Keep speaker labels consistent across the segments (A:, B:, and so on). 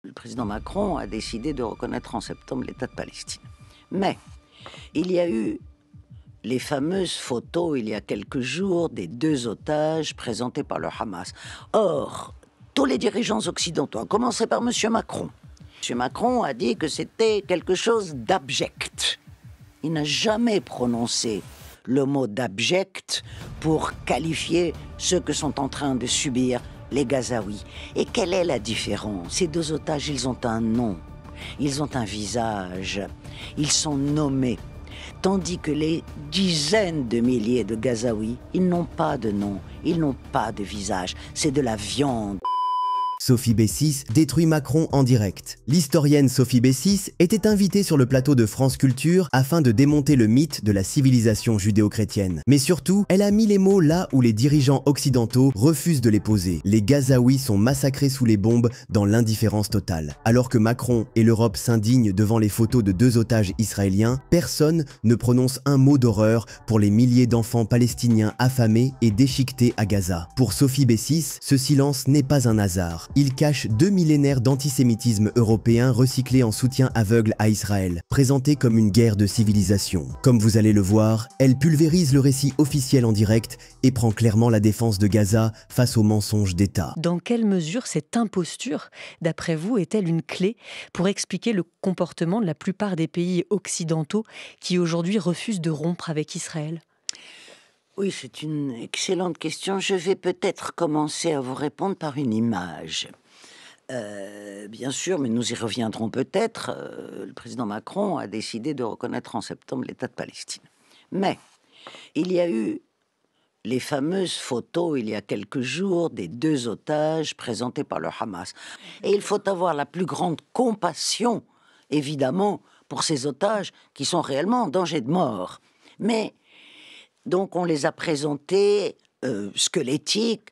A: Le président Macron a décidé de reconnaître en septembre l'État de Palestine. Mais il y a eu les fameuses photos, il y a quelques jours, des deux otages présentés par le Hamas. Or, tous les dirigeants occidentaux, à commencer par M. Macron, M. Macron a dit que c'était quelque chose d'abject. Il n'a jamais prononcé le mot d'abject pour qualifier ce que sont en train de subir les Gazaouis. Et quelle est la différence? Ces deux otages, ils ont un nom, ils ont un visage, ils sont nommés. Tandis que les dizaines de milliers de Gazaouis, ils n'ont pas de nom, ils n'ont pas de visage, c'est de la viande.
B: Sophie Bessis détruit Macron en direct. L'historienne Sophie Bessis était invitée sur le plateau de France Culture afin de démonter le mythe de la civilisation judéo-chrétienne. Mais surtout, elle a mis les mots là où les dirigeants occidentaux refusent de les poser. Les Gazaouis sont massacrés sous les bombes dans l'indifférence totale. Alors que Macron et l'Europe s'indignent devant les photos de deux otages israéliens, personne ne prononce un mot d'horreur pour les milliers d'enfants palestiniens affamés et déchiquetés à Gaza. Pour Sophie Bessis, ce silence n'est pas un hasard. Il cache 2 millénaires d'antisémitisme européen recyclé en soutien aveugle à Israël, présenté comme une guerre de civilisation. Comme vous allez le voir, elle pulvérise le récit officiel en direct et prend clairement la défense de Gaza face aux mensonges d'État.
C: Dans quelle mesure cette imposture, d'après vous, est-elle une clé pour expliquer le comportement de la plupart des pays occidentaux qui aujourd'hui refusent de rompre avec Israël ?
A: Oui, c'est une excellente question. Je vais peut-être commencer à vous répondre par une image. Bien sûr, mais nous y reviendrons peut-être. Le président Macron a décidé de reconnaître en septembre l'État de Palestine. Mais il y a eu les fameuses photos, il y a quelques jours, des deux otages présentés par le Hamas. Et il faut avoir la plus grande compassion, évidemment, pour ces otages qui sont réellement en danger de mort. Mais donc on les a présentés squelettiques,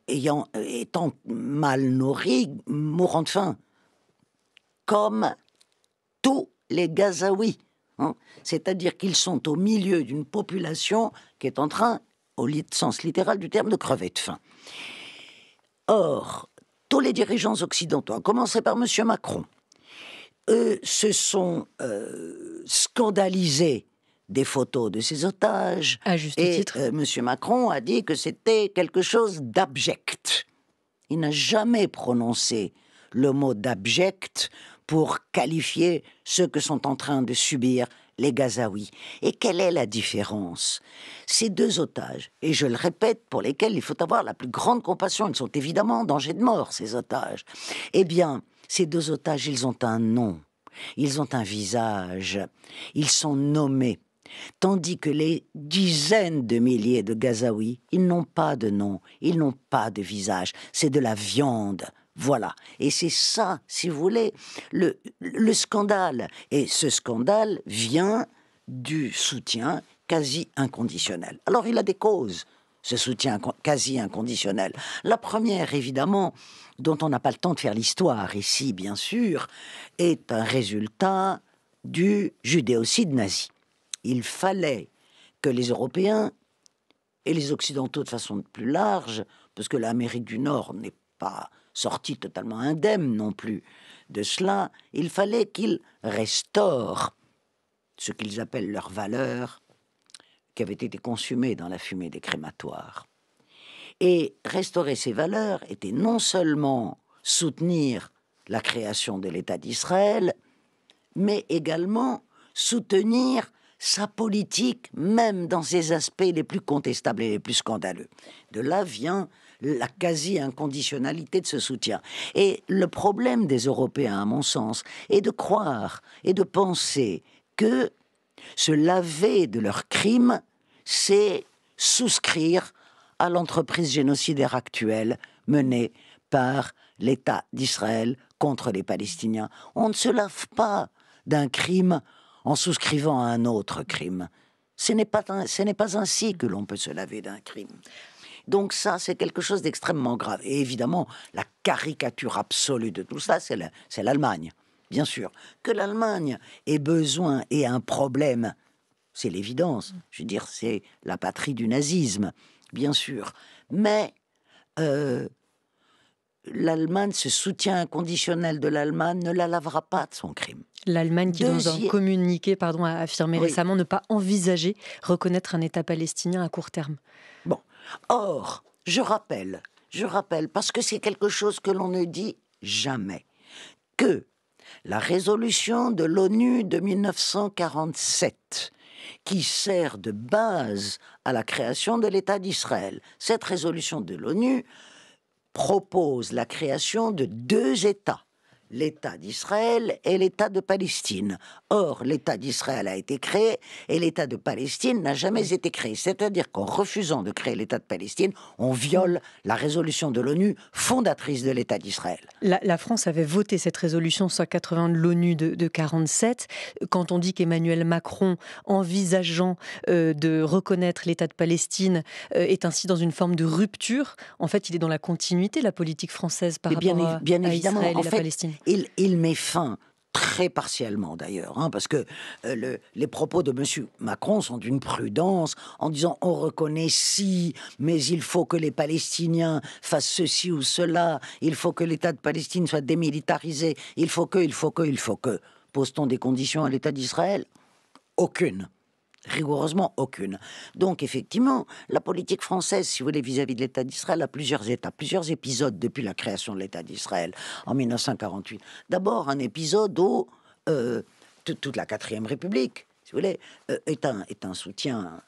A: étant mal nourris, mourant de faim, comme tous les Gazaouis. Hein. C'est-à-dire qu'ils sont au milieu d'une population qui est en train, au sens littéral du terme, de crever de faim. Or, tous les dirigeants occidentaux, à commencer par M. Macron, eux se sont scandalisés des photos de ces otages.
C: À juste titre.
A: M. Macron a dit que c'était quelque chose d'abject. Il n'a jamais prononcé le mot d'abject pour qualifier ce que sont en train de subir les Gazaouis. Et quelle est la différence? Ces deux otages, et je le répète, pour lesquels il faut avoir la plus grande compassion, ils sont évidemment en danger de mort, ces otages. Eh bien, ces deux otages, ils ont un nom, ils ont un visage, ils sont nommés. Tandis que les dizaines de milliers de Gazaouis, ils n'ont pas de nom, ils n'ont pas de visage, c'est de la viande. Voilà. Et c'est ça, si vous voulez, le scandale. Et ce scandale vient du soutien quasi inconditionnel. Alors il a des causes, ce soutien quasi inconditionnel. La première, évidemment, dont on n'a pas le temps de faire l'histoire ici, bien sûr, est un résultat du judéocide nazi. Il fallait que les Européens et les Occidentaux de façon plus large, parce que l'Amérique du Nord n'est pas sortie totalement indemne non plus de cela, il fallait qu'ils restaurent ce qu'ils appellent leurs valeurs qui avaient été consumées dans la fumée des crématoires. Et restaurer ces valeurs était non seulement soutenir la création de l'État d'Israël, mais également soutenir sa politique, même dans ses aspects les plus contestables et les plus scandaleux. De là vient la quasi-inconditionnalité de ce soutien. Et le problème des Européens, à mon sens, est de croire et de penser que se laver de leurs crimes, c'est souscrire à l'entreprise génocidaire actuelle menée par l'État d'Israël contre les Palestiniens. On ne se lave pas d'un crime en souscrivant à un autre crime. Ce n'est pas ainsi que l'on peut se laver d'un crime. Donc ça, c'est quelque chose d'extrêmement grave. Et évidemment, la caricature absolue de tout ça, c'est l'Allemagne, bien sûr. Que l'Allemagne ait besoin et un problème, c'est l'évidence. Je veux dire, c'est la patrie du nazisme, bien sûr. Mais l'Allemagne, ce soutien inconditionnel de l'Allemagne ne la lavera pas de son crime.
C: L'Allemagne qui, dans un communiqué, a affirmé récemment ne pas envisager reconnaître un État palestinien à court terme.
A: Bon. Or, je rappelle, parce que c'est quelque chose que l'on ne dit jamais, que la résolution de l'ONU de 1947, qui sert de base à la création de l'État d'Israël, cette résolution de l'ONU propose la création de 2 États, l'État d'Israël et l'État de Palestine. Or, l'État d'Israël a été créé et l'État de Palestine n'a jamais été créé. C'est-à-dire qu'en refusant de créer l'État de Palestine, on viole la résolution de l'ONU fondatrice de l'État d'Israël.
C: La France avait voté cette résolution 180 de l'ONU de 1947. Quand on dit qu'Emmanuel Macron, envisageant de reconnaître l'État de Palestine, est ainsi dans une forme de rupture, en fait, il est dans la continuité de la politique française par rapport à Israël et la Palestine.
A: Il met fin très partiellement d'ailleurs, parce que les propos de M. Macron sont d'une prudence en disant on reconnaît si, mais il faut que les Palestiniens fassent ceci ou cela, il faut que l'État de Palestine soit démilitarisé, il faut que. Pose-t-on des conditions à l'État d'Israël? Aucune. Rigoureusement aucune. Donc effectivement, la politique française, si vous voulez, vis-à-vis de l'État d'Israël, a plusieurs étapes, plusieurs épisodes depuis la création de l'État d'Israël en 1948. D'abord, un épisode où toute la 4e République, si vous voulez, est un soutien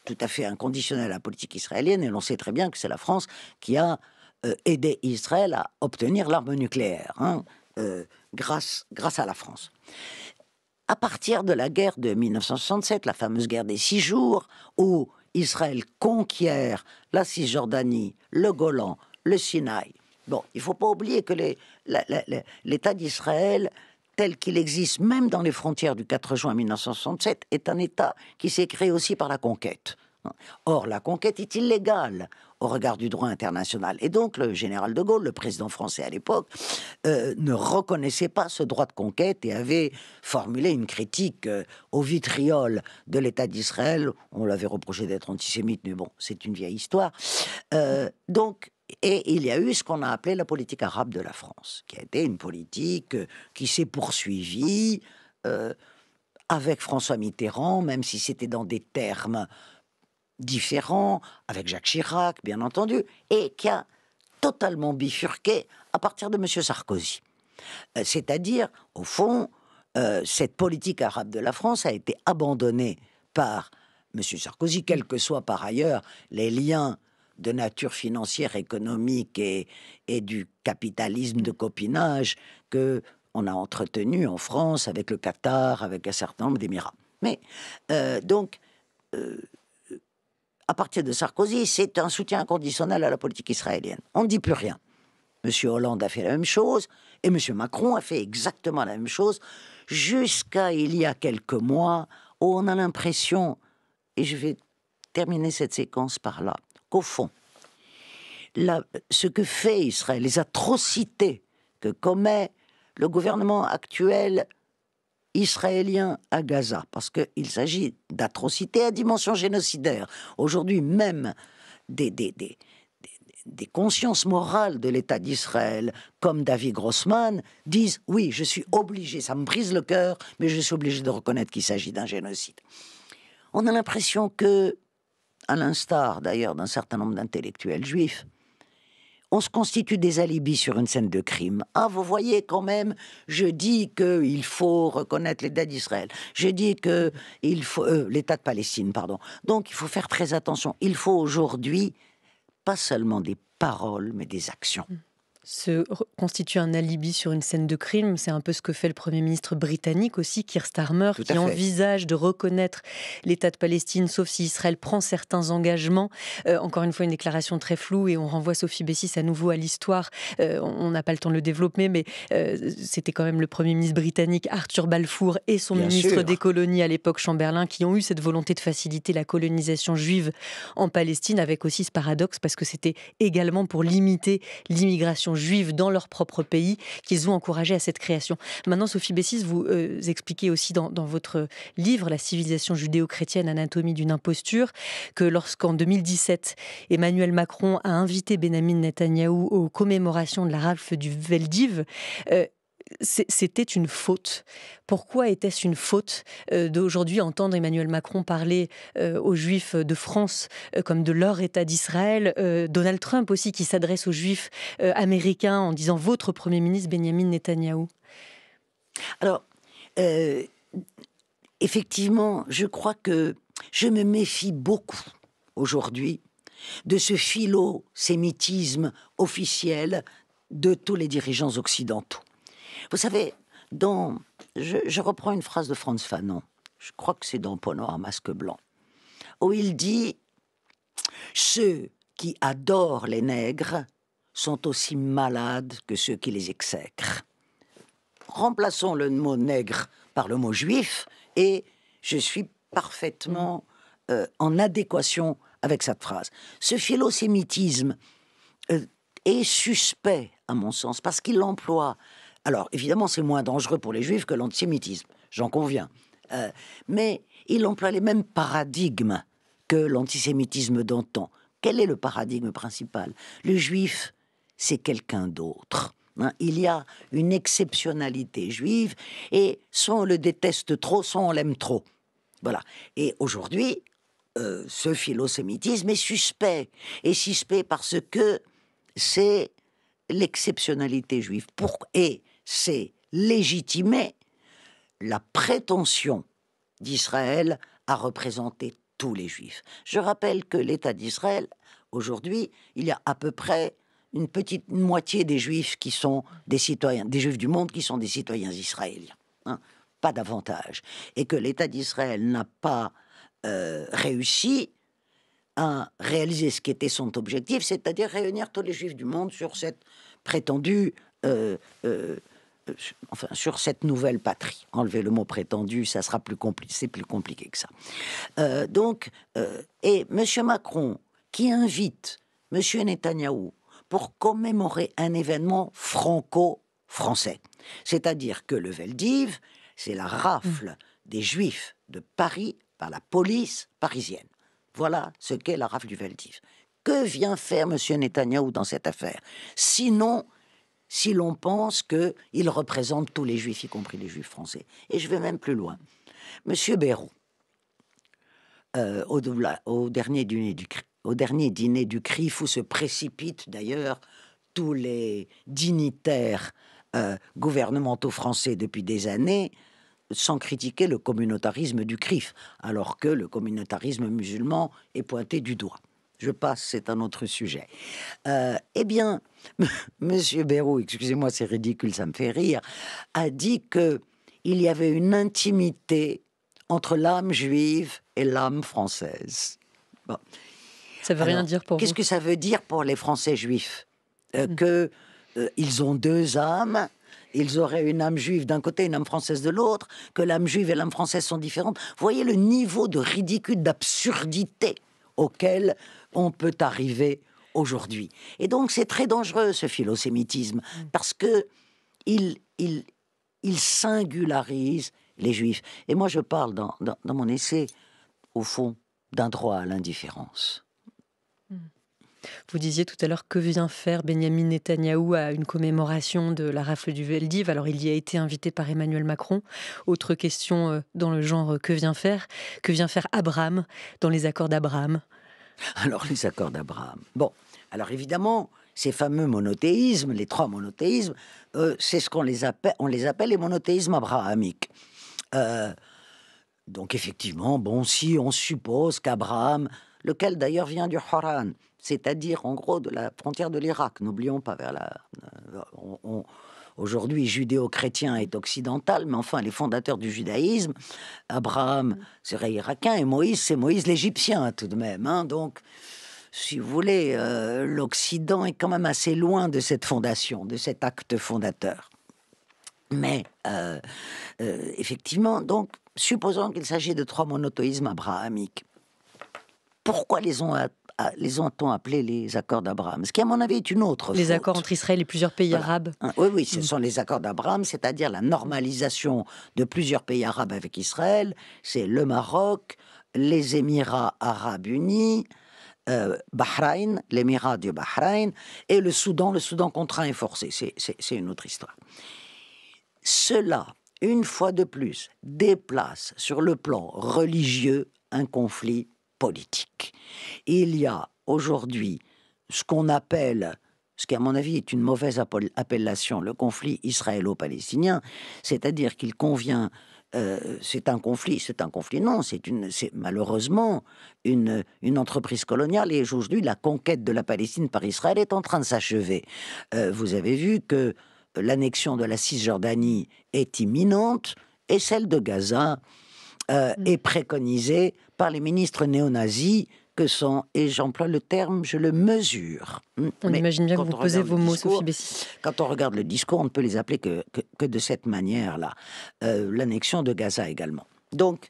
A: tout à fait inconditionnel à la politique israélienne, et l'on sait très bien que c'est la France qui a aidé Israël à obtenir l'arme nucléaire, grâce à la France. À partir de la guerre de 1967, la fameuse guerre des 6 jours, où Israël conquiert la Cisjordanie, le Golan, le Sinaï. Bon, il ne faut pas oublier que l'État d'Israël, tel qu'il existe même dans les frontières du 4 juin 1967, est un État qui s'est créé aussi par la conquête. Or, la conquête est illégale au regard du droit international. Et donc, le général de Gaulle, le président français à l'époque, ne reconnaissait pas ce droit de conquête et avait formulé une critique au vitriol de l'État d'Israël. On l'avait reproché d'être antisémite, mais bon, c'est une vieille histoire. Et il y a eu ce qu'on a appelé la politique arabe de la France, qui a été une politique qui s'est poursuivie avec François Mitterrand, même si c'était dans des termes différents, avec Jacques Chirac, bien entendu, et qui a totalement bifurqué à partir de M. Sarkozy. C'est-à-dire, au fond, cette politique arabe de la France a été abandonnée par M. Sarkozy, quels que soient par ailleurs les liens de nature financière, économique et du capitalisme de copinage que on a entretenu en France avec le Qatar, avec un certain nombre d'Émirats. Mais à partir de Sarkozy, c'est un soutien inconditionnel à la politique israélienne. On ne dit plus rien. M. Hollande a fait la même chose, et M. Macron a fait exactement la même chose, jusqu'à il y a quelques mois, où on a l'impression, et je vais terminer cette séquence par là, qu'au fond, ce que fait Israël, les atrocités que commet le gouvernement actuel israélien à Gaza, parce qu'il s'agit d'atrocités à dimension génocidaire. Aujourd'hui, même des consciences morales de l'État d'Israël, comme David Grossman, disent « Oui, je suis obligé, ça me brise le cœur, mais je suis obligé de reconnaître qu'il s'agit d'un génocide. » On a l'impression que, à l'instar d'ailleurs d'un certain nombre d'intellectuels juifs, on se constitue des alibis sur une scène de crime. Ah, vous voyez quand même, je dis qu'il faut reconnaître l'État d'Israël. Je dis qu'il faut... l'État de Palestine, pardon. Donc, il faut faire très attention. Il faut aujourd'hui, pas seulement des paroles, mais des actions.
C: Se constitue un alibi sur une scène de crime, c'est un peu ce que fait le Premier ministre britannique aussi, Keir Starmer, qui envisage de reconnaître l'État de Palestine, sauf si Israël prend certains engagements. Encore une fois, une déclaration très floue, et on renvoie Sophie Bessis à nouveau à l'histoire. On n'a pas le temps de le développer, mais c'était quand même le Premier ministre britannique Arthur Balfour et son ministre des colonies à l'époque, Chamberlain, qui ont eu cette volonté de faciliter la colonisation juive en Palestine, avec aussi ce paradoxe, parce que c'était également pour limiter l'immigration populations juives dans leur propre pays qu'ils ont encouragé à cette création. Maintenant, Sophie Bessis, vous expliquez aussi dans votre livre, La civilisation judéo-chrétienne, anatomie d'une imposture, que lorsqu'en 2017, Emmanuel Macron a invité Benyamin Netanyahou aux commémorations de la rafle du Veldiv, c'était une faute. Pourquoi était-ce une faute d'aujourd'hui entendre Emmanuel Macron parler aux Juifs de France comme de leur État d'Israël, Donald Trump aussi qui s'adresse aux Juifs américains en disant votre Premier ministre Benyamin Netanyahou?
A: Alors, effectivement, je crois que je me méfie beaucoup aujourd'hui de ce philo-sémitisme officiel de tous les dirigeants occidentaux. Vous savez, je reprends une phrase de Frantz Fanon, je crois que c'est dans Peau noire, masque blanc, où il dit « Ceux qui adorent les nègres sont aussi malades que ceux qui les exècrent. » Remplaçons le mot nègre par le mot juif, et je suis parfaitement en adéquation avec cette phrase. Ce philosémitisme est suspect, à mon sens, parce qu'il emploie... Alors, évidemment, c'est moins dangereux pour les Juifs que l'antisémitisme, j'en conviens. Mais il emploie les mêmes paradigmes que l'antisémitisme d'antan. Quel est le paradigme principal? Le Juif, c'est quelqu'un d'autre. Il y a une exceptionnalité juive, et soit on le déteste trop, soit on l'aime trop. Voilà. Et aujourd'hui, ce philosémitisme est suspect. Et suspect parce que c'est l'exceptionnalité juive. Et c'est légitimer la prétention d'Israël à représenter tous les Juifs. Je rappelle que l'État d'Israël, aujourd'hui, il y a à peu près une petite moitié des Juifs qui sont des citoyens, des Juifs du monde qui sont des citoyens israéliens. Pas davantage. Et que l'État d'Israël n'a pas réussi à réaliser ce qui était son objectif, c'est-à-dire réunir tous les Juifs du monde sur cette prétendue... sur cette nouvelle patrie. Enlever le mot prétendu, ça sera plus compliqué, c'est plus compliqué que ça. Et M. Macron, qui invite M. Netanyahou pour commémorer un événement franco-français, c'est-à-dire que le Veldiv, c'est la rafle des Juifs de Paris par la police parisienne. Voilà ce qu'est la rafle du Veldiv. Que vient faire M. Netanyahou dans cette affaire? Sinon, si l'on pense qu'il représente tous les Juifs, y compris les Juifs français. Et je vais même plus loin. M. Bayrou, au dernier dîner du CRIF, où se précipitent d'ailleurs tous les dignitaires gouvernementaux français depuis des années, sans critiquer le communautarisme du CRIF, alors que le communautarisme musulman est pointé du doigt. Je passe, c'est un autre sujet. Eh bien, Monsieur Bayrou, excusez-moi, c'est ridicule, ça me fait rire, a dit qu'il y avait une intimité entre l'âme juive et l'âme française. Bon.
C: Ça veut rien dire pour vous?
A: Qu'est-ce que ça veut dire pour les Français juifs? Qu'ils ont deux âmes, ils auraient une âme juive d'un côté, une âme française de l'autre, que l'âme juive et l'âme française sont différentes. Vous voyez le niveau de ridicule, d'absurdité auquel on peut arriver aujourd'hui. Et donc c'est très dangereux ce philosémitisme, parce que il singularise les Juifs. Et moi je parle dans mon essai, au fond, d'un droit à l'indifférence.
C: Vous disiez tout à l'heure, que vient faire Benyamin Netanyahou à une commémoration de la rafle du Veldiv? Alors il y a été invité par Emmanuel Macron. Autre question dans le genre, que vient faire Abraham dans les accords d'Abraham?
A: Alors les accords d'Abraham. Bon, alors évidemment, ces fameux monothéismes, les trois monothéismes, c'est ce qu'on les appelle les monothéismes abrahamiques. Donc effectivement, bon, si on suppose qu'Abraham, lequel d'ailleurs vient du Haran, c'est-à-dire en gros de la frontière de l'Irak, n'oublions pas, vers la... Aujourd'hui, judéo-chrétien est occidental, mais enfin, les fondateurs du judaïsme, Abraham serait irakien, et Moïse, c'est Moïse l'Égyptien, tout de même. Donc, si vous voulez, l'Occident est quand même assez loin de cette fondation, de cet acte fondateur. Mais, effectivement, donc, supposons qu'il s'agit de trois monothéismes abrahamiques. Pourquoi les les ont appelés les accords d'Abraham, ce qui à mon avis est une autre
C: Les
A: faute.
C: accords entre Israël et plusieurs pays arabes.
A: Oui, ce sont les accords d'Abraham, c'est-à-dire la normalisation de plusieurs pays arabes avec Israël. C'est le Maroc, les Émirats arabes unis, Bahreïn, l'émirat du Bahreïn, et le Soudan contraint et forcé. C'est une autre histoire. Cela, une fois de plus, déplace sur le plan religieux un conflit politique. Il y a aujourd'hui ce qu'on appelle, ce qui à mon avis est une mauvaise appellation, le conflit israélo-palestinien, c'est-à-dire qu'il convient, c'est un conflit, non, c'est malheureusement une entreprise coloniale, et aujourd'hui la conquête de la Palestine par Israël est en train de s'achever. Vous avez vu que l'annexion de la Cisjordanie est imminente, et celle de Gaza est préconisée par les ministres néo-nazis que sont, et j'emploie le terme, je le mesure.
C: On imagine bien que vous pesez vos mots, Sophie Bessis.
A: Quand on regarde le discours, on ne peut les appeler que de cette manière-là. L'annexion de Gaza également. Donc,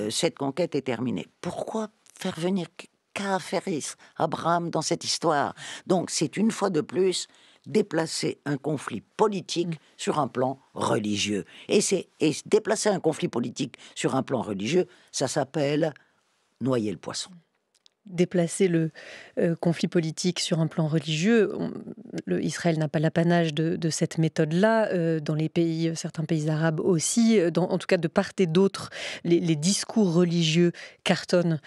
A: cette conquête est terminée. Pourquoi faire venir Kaaferis, Abraham dans cette histoire? Donc, c'est une fois de plus déplacer un conflit politique sur un plan religieux. Et déplacer un conflit politique sur un plan religieux, ça s'appelle noyer le poisson.
C: Déplacer le conflit politique sur un plan religieux, Israël n'a pas l'apanage de cette méthode-là. Dans les pays, certains pays arabes aussi, en tout cas de part et d'autre, les discours religieux cartonnent,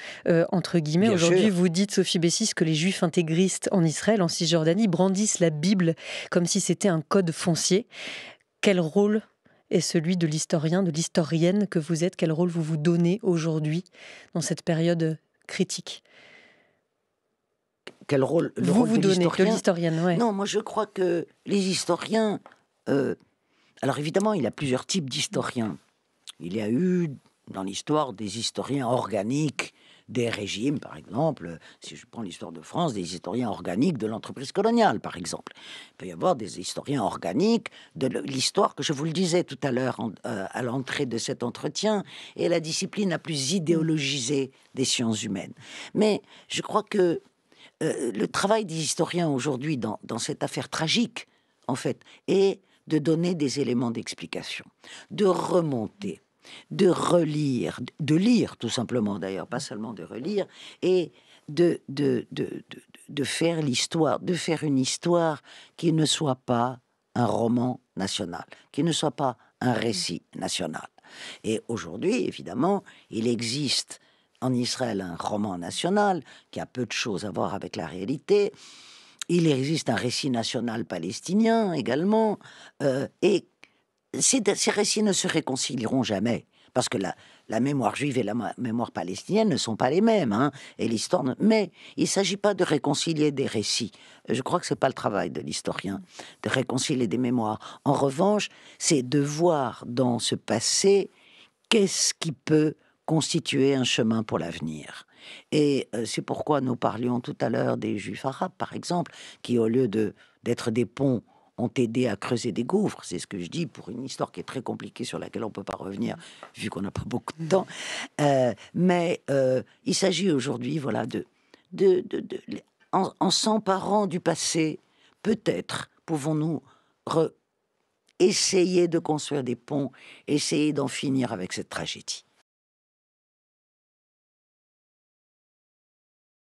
C: entre guillemets. Aujourd'hui, vous dites, Sophie Bessis, que les juifs intégristes en Israël, en Cisjordanie, brandissent la Bible comme si c'était un code foncier. Quel rôle est celui de l'historien, de l'historienne que vous êtes? Quel rôle vous donnez aujourd'hui dans cette période critique?
A: Quel rôle
C: vous donnez de l'historienne? Ouais.
A: Non, moi je crois que les historiens... alors évidemment, il y a plusieurs types d'historiens. Il y a eu dans l'histoire des historiens organiques des régimes, par exemple. Si je prends l'histoire de France, des historiens organiques de l'entreprise coloniale, par exemple. Il peut y avoir des historiens organiques de l'histoire, que je vous le disais tout à l'heure à l'entrée de cet entretien, et la discipline la plus idéologisée des sciences humaines. Mais je crois que le travail des historiens aujourd'hui dans cette affaire tragique, en fait, est de donner des éléments d'explication, de remonter, de relire, de lire tout simplement d'ailleurs, pas seulement de relire, et de faire l'histoire, de faire une histoire qui ne soit pas un roman national, qui ne soit pas un récit national. Et aujourd'hui, évidemment, il existe en Israël un roman national qui a peu de choses à voir avec la réalité. Il existe un récit national palestinien également. Et ces récits ne se réconcilieront jamais. Parce que la mémoire juive et la mémoire palestinienne ne sont pas les mêmes. Hein, et l'histoire mais il ne s'agit pas de réconcilier des récits. Je crois que ce n'est pas le travail de l'historien, de réconcilier des mémoires. En revanche, c'est de voir dans ce passé qu'est-ce qui peut constituer un chemin pour l'avenir. Et c'est pourquoi nous parlions tout à l'heure des Juifs arabes, par exemple, qui, au lieu d'être des ponts, ont aidé à creuser des gouffres. C'est ce que je dis pour une histoire qui est très compliquée, sur laquelle on ne peut pas revenir, vu qu'on n'a pas beaucoup de temps. Mais il s'agit aujourd'hui, voilà, en s'emparant du passé, peut-être pouvons-nous essayer de construire des ponts, essayer d'en finir avec cette tragédie.